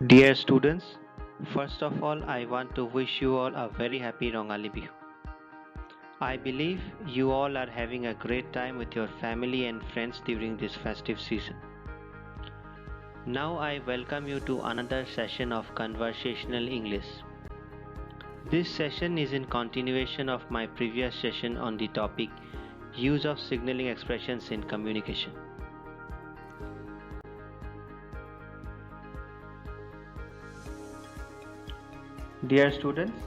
Dear students, first of all, I want to wish you all a very happy Rongali Bihu. I believe you all are having a great time with your family and friends during this festive season. Now I welcome you to another session of Conversational English. This session is in continuation of my previous session on the topic Use of Signaling Expressions in Communication. Dear students,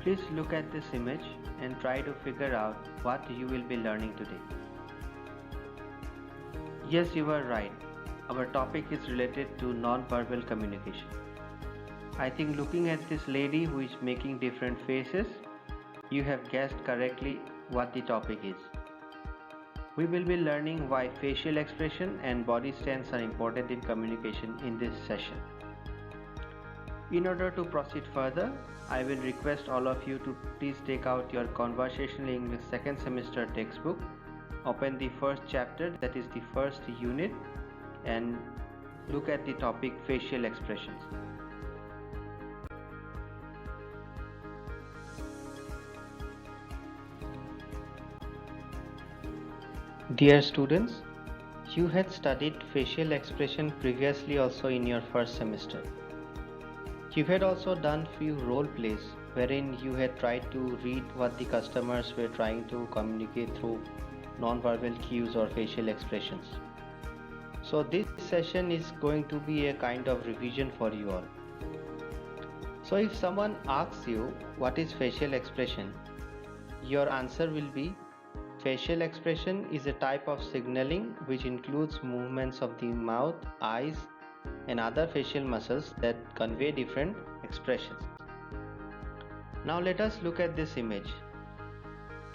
please look at this image and try to figure out what you will be learning today. Yes, you are right. Our topic is related to non-verbal communication. I think looking at this lady who is making different faces, you have guessed correctly what the topic is. We will be learning why facial expression and body stance are important in communication in this session. In order to proceed further, I will request all of you to please take out your Conversational English second semester textbook, open the first chapter, that is the first unit, and look at the topic facial expressions. Dear students, you had studied facial expression previously also in your first semester. You had also done few role plays wherein you had tried to read what the customers were trying to communicate through non-verbal cues or facial expressions. So this session is going to be a kind of revision for you all. So if someone asks you what is facial expression, your answer will be facial expression is a type of signaling which includes movements of the mouth, eyes, and other facial muscles that convey different expressions. Now let us look at this image.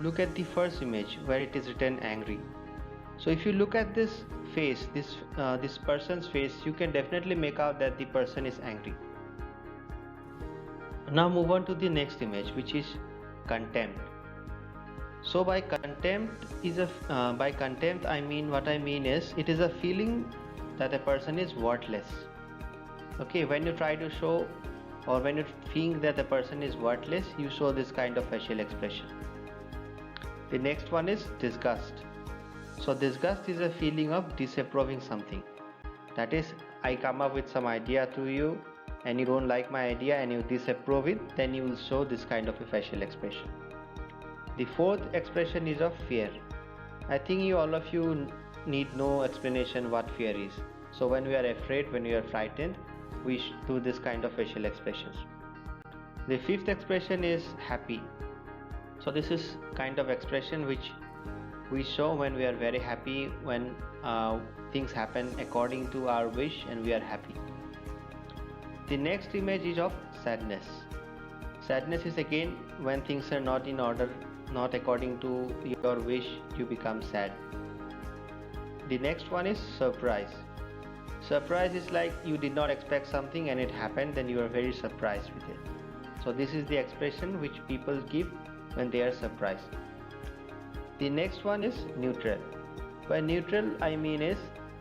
Look at the first image where it is written angry. So if you look at this face, this person's face, you can definitely make out that the person is angry. Now move on to the next image, which is contempt. So by contempt I mean is it is a feeling that a person is worthless. Okay, when you try to show or when you think that a person is worthless, you show this kind of facial expression. The next one is disgust. So disgust is a feeling of disapproving something. That is, I come up with some idea to you and you don't like my idea and you disapprove it, then you will show this kind of a facial expression. The fourth expression is of fear. I think all of you need no explanation what fear is. So when we are afraid, when we are frightened, we do this kind of facial expressions. The fifth expression is happy. So this is kind of expression which we show when we are very happy, when things happen according to our wish and we are happy. The next image is of sadness. Sadness is again when things are not in order, not according to your wish, you become sad. The next one is surprise. Surprise is like you did not expect something and it happened, then you are very surprised with it. So this is the expression which people give when they are surprised. The next one is neutral. By neutral I mean is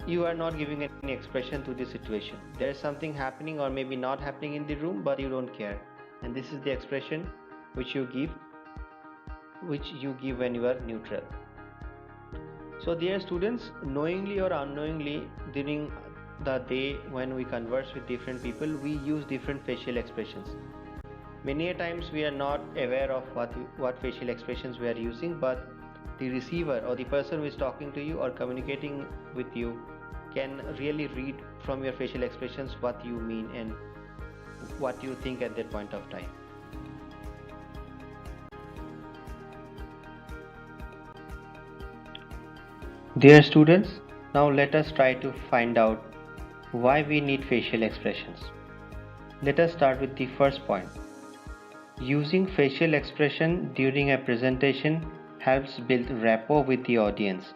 you are not giving any expression to the situation. There is something happening or maybe not happening in the room, but you don't care. And this is the expression which you give when you are neutral. So dear students, knowingly or unknowingly during the day when we converse with different people, we use different facial expressions. Many a times we are not aware of what facial expressions we are using, but the receiver or the person who is talking to you or communicating with you can really read from your facial expressions what you mean and what you think at that point of time. Dear students, now let us try to find out why we need facial expressions. Let us start with the first point. Using facial expression during a presentation helps build rapport with the audience.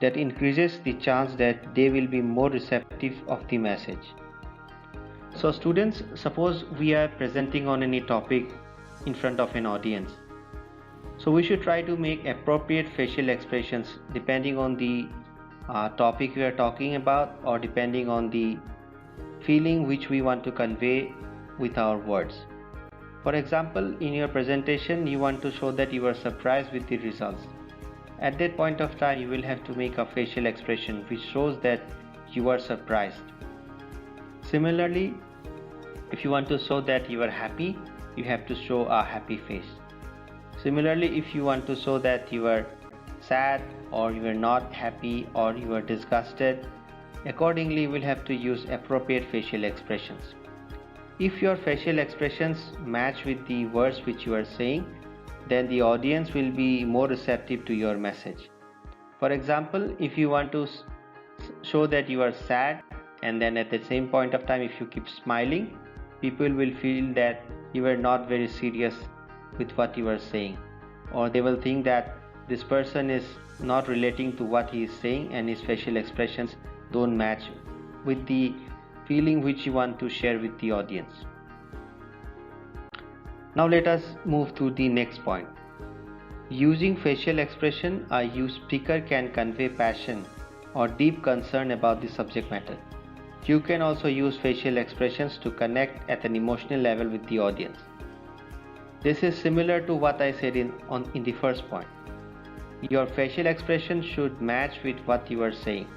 That increases the chance that they will be more receptive of the message. So students, suppose we are presenting on any topic in front of an audience. So we should try to make appropriate facial expressions depending on the topic we are talking about or depending on the feeling which we want to convey with our words. For example, in your presentation, you want to show that you are surprised with the results. At that point of time, you will have to make a facial expression which shows that you are surprised. Similarly, if you want to show that you are happy, you have to show a happy face. Similarly, if you want to show that you are sad or you are not happy or you are disgusted, accordingly you will have to use appropriate facial expressions. If your facial expressions match with the words which you are saying, then the audience will be more receptive to your message. For example, if you want to show that you are sad and then at the same point of time if you keep smiling, people will feel that you are not very serious with what you are saying, or they will think that this person is not relating to what he is saying and his facial expressions don't match with the feeling which you want to share with the audience. Now let us move to the next point. Using facial expression, a speaker can convey passion or deep concern about the subject matter. You can also use facial expressions to connect at an emotional level with the audience. This is similar to what I said in the first point. Your facial expression should match with what you are saying.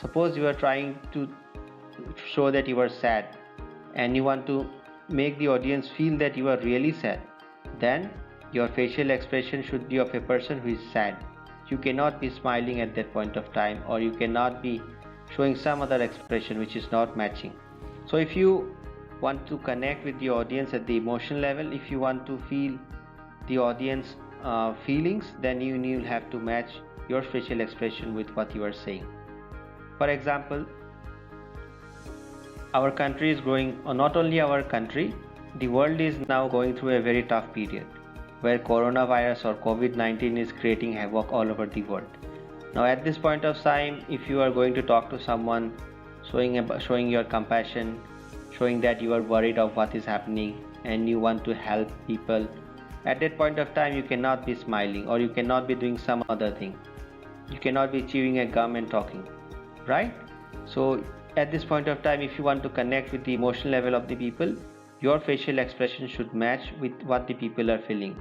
Suppose you are trying to show that you are sad and you want to make the audience feel that you are really sad, then your facial expression should be of a person who is sad. You cannot be smiling at that point of time, or you cannot be showing some other expression which is not matching. So if you want to connect with the audience at the emotional level, if you want to feel the audience feelings, then you will have to match your facial expression with what you are saying. For example, our country is growing, or not only our country, the world is now going through a very tough period where coronavirus or COVID-19 is creating havoc all over the world. Now at this point of time, if you are going to talk to someone, showing your compassion, showing that you are worried of what is happening and you want to help people, at that point of time you cannot be smiling, or you cannot be doing some other thing. You cannot be chewing a gum and talking, right? So at this point of time, if you want to connect with the emotional level of the people, your facial expression should match with what the people are feeling.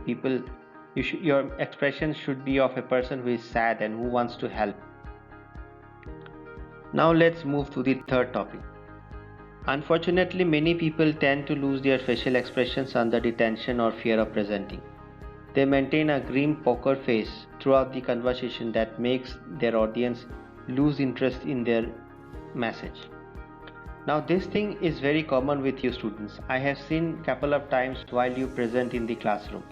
Your expression should be of a person who is sad and who wants to help. Now let's move to the third topic. Unfortunately, many people tend to lose their facial expressions under the tension or fear of presenting. They maintain a grim poker face throughout the conversation that makes their audience lose interest in their message. Now this thing is very common with you students. I have seen couple of times while you present in the classroom.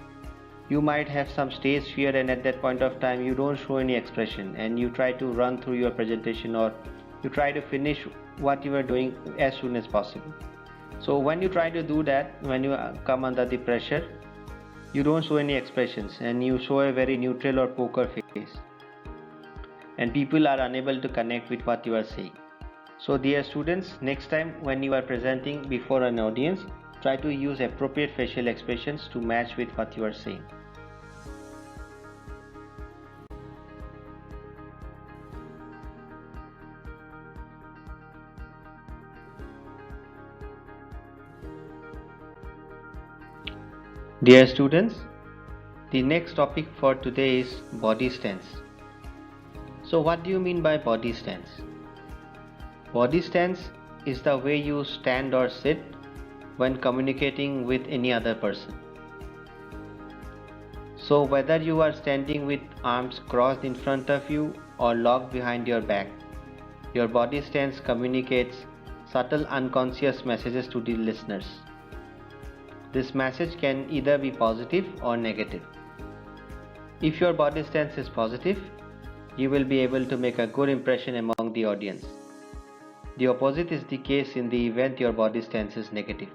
You might have some stage fear, and at that point of time you don't show any expression and you try to run through your presentation, or you try to finish what you are doing as soon as possible. So when you try to do that, when you come under the pressure, you don't show any expressions and you show a very neutral or poker face, and people are unable to connect with what you are saying. So dear students, next time when you are presenting before an audience, try to use appropriate facial expressions to match with what you are saying. Dear students, the next topic for today is body stance. So what do you mean by body stance? Body stance is the way you stand or sit when communicating with any other person. So whether you are standing with arms crossed in front of you or locked behind your back, your body stance communicates subtle unconscious messages to the listeners. This message can either be positive or negative. If your body stance is positive, you will be able to make a good impression among the audience. The opposite is the case in the event your body stance is negative.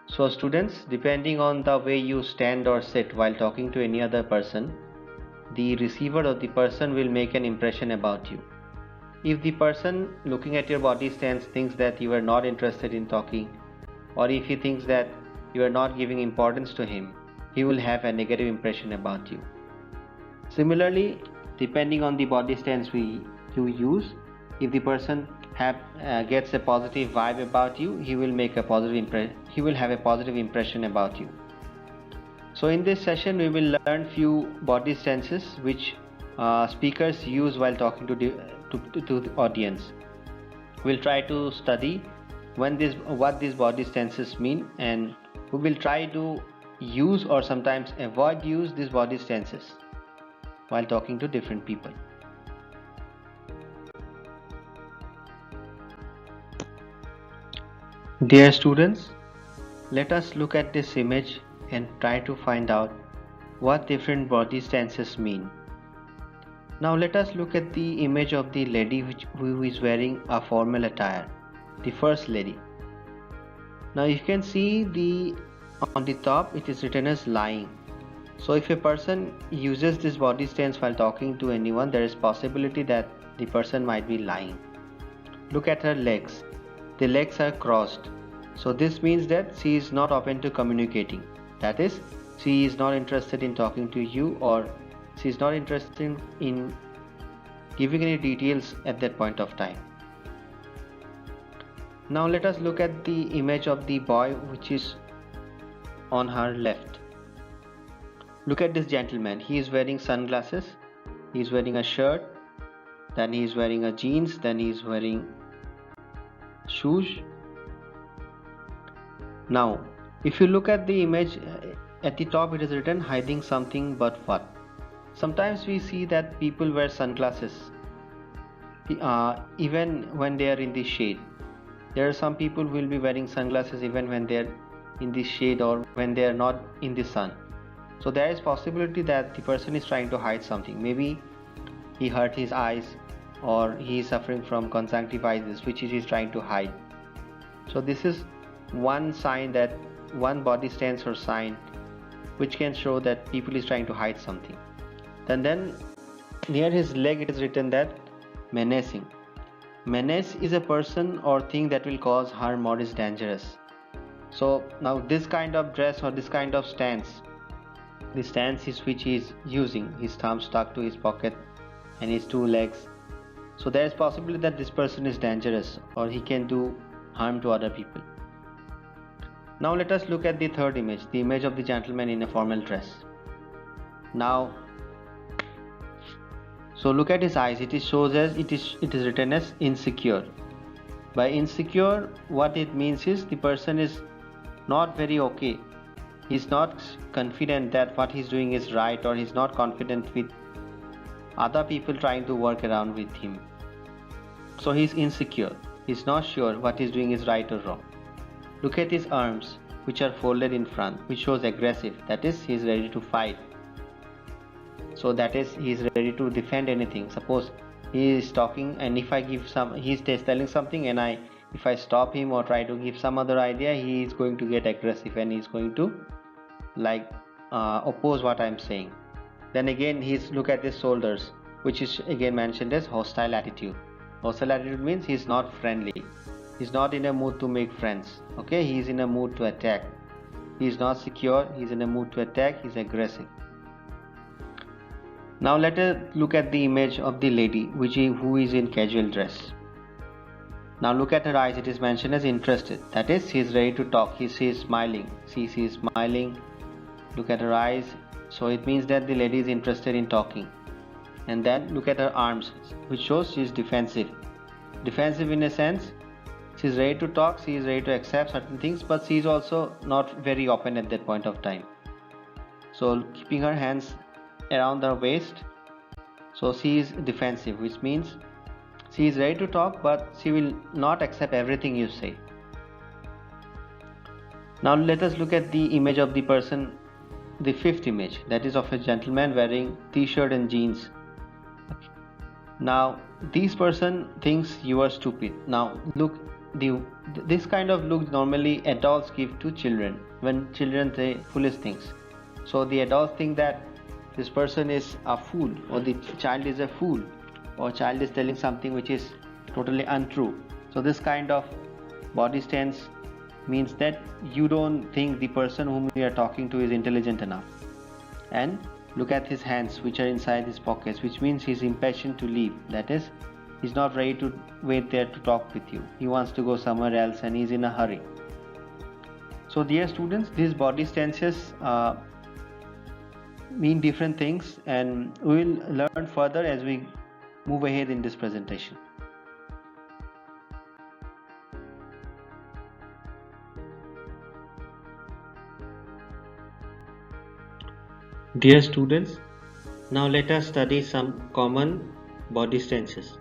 So students, depending on the way you stand or sit while talking to any other person, the receiver or the person will make an impression about you. If the person looking at your body stance thinks that you are not interested in talking, or if he thinks that you are not giving importance to him, he will have a negative impression about you. Similarly, depending on the body stance you use, If the person gets a positive vibe about you, he will have a positive impression about you. So in this session we will learn few body stances which speakers use while talking to the audience. We'll try to study what these body stances mean, and we will try to use or sometimes avoid use these body stances while talking to different people. Dear students, let us look at this image and try to find out what different body stances mean. Now let us look at the image of the lady who is wearing a formal attire, the first lady. Now you can see on the top it is written as lying. So if a person uses this body stance while talking to anyone, there is possibility that the person might be lying. Look at her legs. The legs are crossed. So this means that she is not open to communicating. That is, she is not interested in talking to you, or she is not interested in giving any details at that point of time. Now let us look at the image of the boy which is on her left. Look at this gentleman. He is wearing sunglasses, he is wearing a shirt, then he is wearing a jeans, then he is wearing shoes. Now if you look at the image, at the top it is written hiding something, but what? Sometimes we see that people wear sunglasses even when they are in the shade. There are some people who will be wearing sunglasses even when they are in the shade or when they are not in the sun. So there is possibility that the person is trying to hide something. Maybe he hurt his eyes, or he is suffering from conjunctivitis which he is trying to hide. So this is one sign, that one body stance or sign which can show that people is trying to hide something. Then near his leg it is written that menacing. Menace is a person or thing that will cause harm or is dangerous. So now this kind of dress or this kind of stance, the stance is which he is using, his thumb stuck to his pocket and his two legs. So there is possibility that this person is dangerous or he can do harm to other people. Now let us look at the third image, the image of the gentleman in a formal dress. Now, so look at his eyes. It is written as insecure. By insecure, what it means is the person is not very okay. He's not confident that what he's doing is right, or he's not confident with other people trying to work around with him. So he's insecure. He's not sure what he's doing is right or wrong. Look at his arms, which are folded in front, which shows aggressive. That is, he is ready to fight. So that is, he is ready to defend anything. Suppose he is talking, and if I give he is telling something, and if I stop him or try to give some other idea, he is going to get aggressive and he is going to oppose what I am saying. Then again, look at his shoulders, which is again mentioned as hostile attitude. Hostile attitude means he is not friendly. He's not in a mood to make friends. Okay, he is in a mood to attack. He is not secure. He is in a mood to attack. He is aggressive. Now let us look at the image of the lady who is in casual dress. Now look at her eyes. It is mentioned as interested. That is, she is ready to talk. She is smiling. She is smiling. Look at her eyes. So it means that the lady is interested in talking. And then look at her arms, which shows she is defensive. Defensive in a sense, she is ready to talk, she is ready to accept certain things, but she is also not very open at that point of time. So keeping her hands around her waist, so she is defensive, which means she is ready to talk, but she will not accept everything you say. Now let us look at the image of the person, the fifth image, that is of a gentleman wearing t-shirt and jeans. Now this person thinks you are stupid. Now look, this kind of look normally adults give to children when children say foolish things. So the adults think that this person is a fool, or the child is a fool, or child is telling something which is totally untrue. So this kind of body stance means that you don't think the person whom you are talking to is intelligent enough. And look at his hands, which are inside his pockets, which means he is impatient to leave. That is, He's not ready to wait there to talk with you. He wants to go somewhere else and he's in a hurry. So dear students, these body stances mean different things, and we will learn further as we move ahead in this presentation. Dear students, now let us study some common body stances.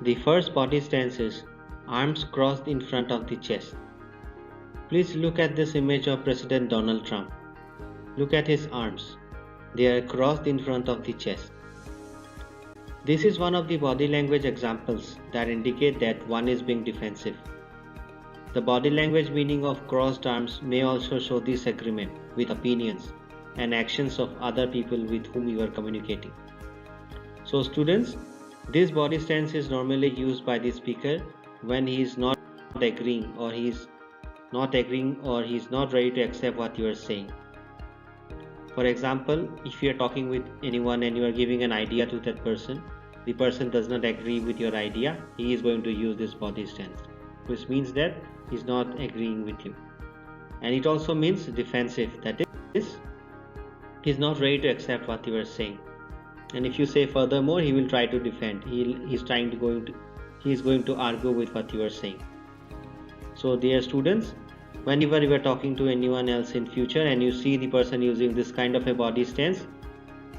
The first body stance is arms crossed in front of the chest. Please look at this image of President Donald Trump. Look at his arms. They are crossed in front of the chest. This is one of the body language examples that indicate that one is being defensive. The body language meaning of crossed arms may also show disagreement with opinions and actions of other people with whom you are communicating. So students, this body stance is normally used by the speaker when he is not agreeing or he is not ready to accept what you are saying. For example, if you are talking with anyone and you are giving an idea to that person, the person does not agree with your idea, he is going to use this body stance, which means that he is not agreeing with you. And it also means defensive, that is, he is not ready to accept what you are saying. And if you say furthermore, he will try to defend. He is going to argue with what you are saying. So dear students, whenever you are talking to anyone else in future and you see the person using this kind of a body stance,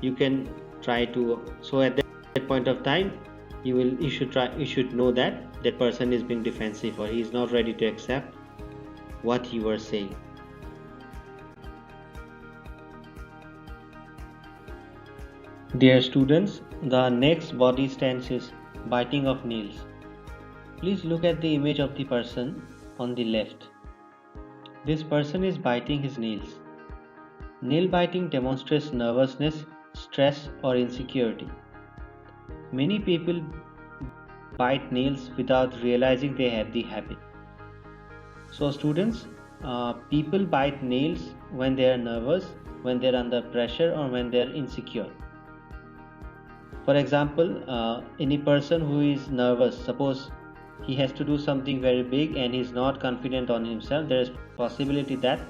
you can try to, so at that point of time, you should know that that person is being defensive or he is not ready to accept what you are saying. Dear students, the next body stance is biting of nails. Please look at the image of the person on the left. This person is biting his nails. Nail biting demonstrates nervousness, stress, or insecurity. Many people bite nails without realizing they have the habit. So students, people bite nails when they are nervous, when they are under pressure, or when they are insecure. For example, any person who is nervous, suppose he has to do something very big and he is not confident on himself, there is possibility that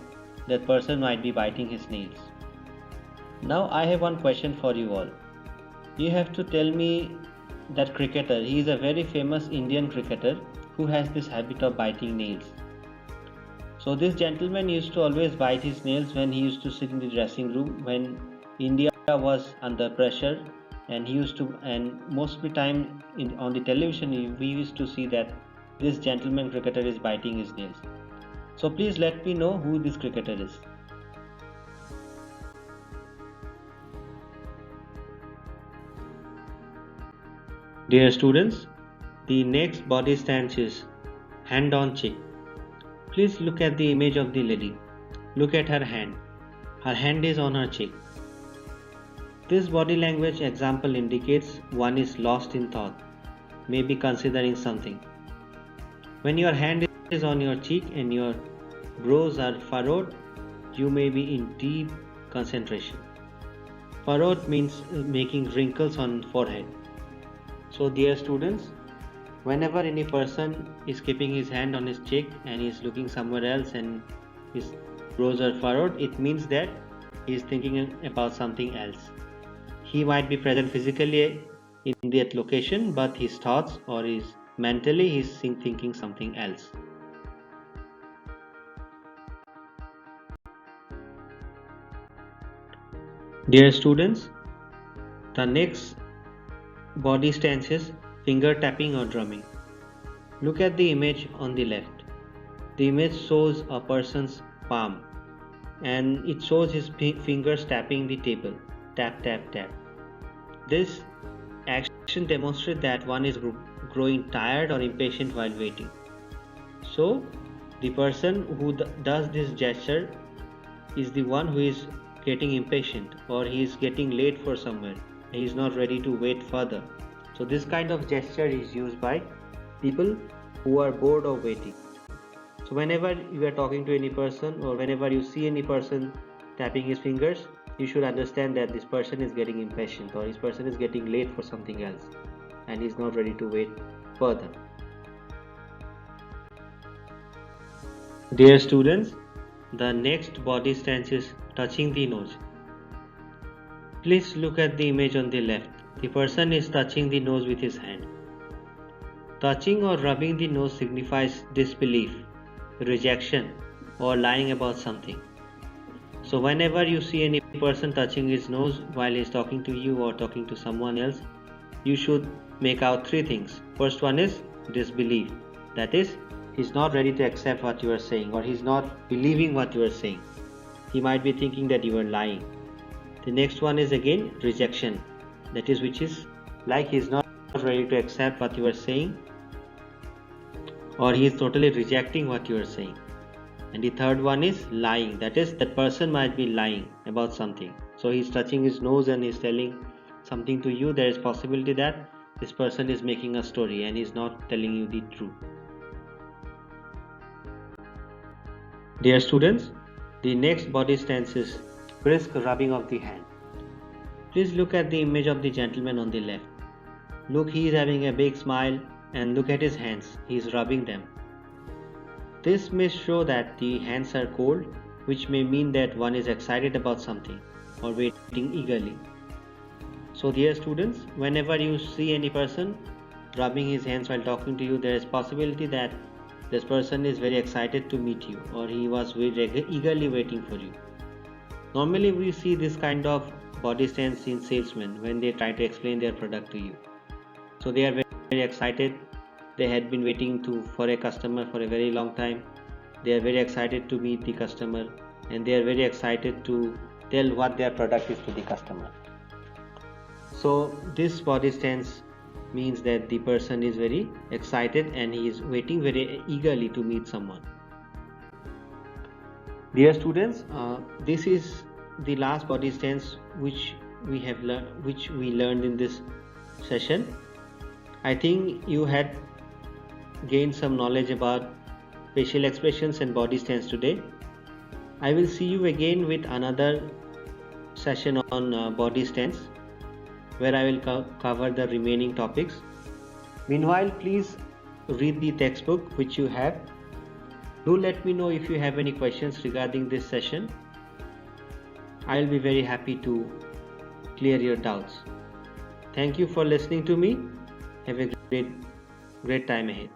that person might be biting his nails. Now I have one question for you all. You have to tell me that cricketer, he is a very famous Indian cricketer who has this habit of biting nails. So this gentleman used to always bite his nails when he used to sit in the dressing room when India was under pressure, and most of the time on the television we used to see that this gentleman cricketer is biting his nails. So please let me know who this cricketer is. Dear students, the next body stance is hand on cheek. Please look at the image of the lady. Look at her hand. Her hand is on her cheek. This body language example indicates one is lost in thought, maybe considering something. When your hand is on your cheek and your brows are furrowed, you may be in deep concentration. Furrowed means making wrinkles on forehead. So dear students, whenever any person is keeping his hand on his cheek and he is looking somewhere else and his brows are furrowed, it means that he is thinking about something else. He might be present physically in that location, but his thoughts or his mentally he is thinking something else. Dear students, the next body stance is finger tapping or drumming. Look at the image on the left. The image shows a person's palm and it shows his fingers tapping the table. Tap, tap, tap. This action demonstrates that one is growing tired or impatient while waiting. So, the person who does this gesture is the one who is getting impatient or he is getting late for somewhere. He is not ready to wait further. So, this kind of gesture is used by people who are bored of waiting. So, whenever you are talking to any person or whenever you see any person tapping his fingers, you should understand that this person is getting impatient or this person is getting late for something else. and he's not ready to wait further. Dear students, the next body stance is touching the nose. Please look at the image on the left. The person is touching the nose with his hand. Touching or rubbing the nose signifies disbelief, rejection, or lying about something. So whenever you see any person touching his nose while he's talking to you or talking to someone else, you should make out three things. First one is disbelief. That is, he's not ready to accept what you are saying, or he's not believing what you are saying. He might be thinking that you are lying. The next one is again rejection. That is, which is like he's not ready to accept what you are saying, or he is totally rejecting what you are saying. And the third one is lying. That is, that person might be lying about something. So he's touching his nose and he's telling something to you. There is possibility that this person is making a story and he's not telling you the truth. Dear students, the next body stance is brisk rubbing of the hand. Please look at the image of the gentleman on the left. Look, he is having a big smile, and look at his hands. He is rubbing them. This may show that the hands are cold, which may mean that one is excited about something or waiting eagerly. So dear students, whenever you see any person rubbing his hands while talking to you, there is possibility that this person is very excited to meet you, or he was very eagerly waiting for you. Normally we see this kind of body stance in salesmen when they try to explain their product to you. So they are very excited. They had been waiting for a customer for a very long time. They are very excited to meet the customer, and they are very excited to tell what their product is to the customer. So this body stance means that the person is very excited and he is waiting very eagerly to meet someone. Dear students, this is the last body stance which we learned in this session. I think you had gained some knowledge about facial expressions and body stance today. I will see you again with another session on body stance, where I will cover the remaining topics. Meanwhile, please read the textbook which you have. Do let me know if you have any questions regarding this session. I will be very happy to clear your doubts. Thank you for listening to me. Have a great time ahead.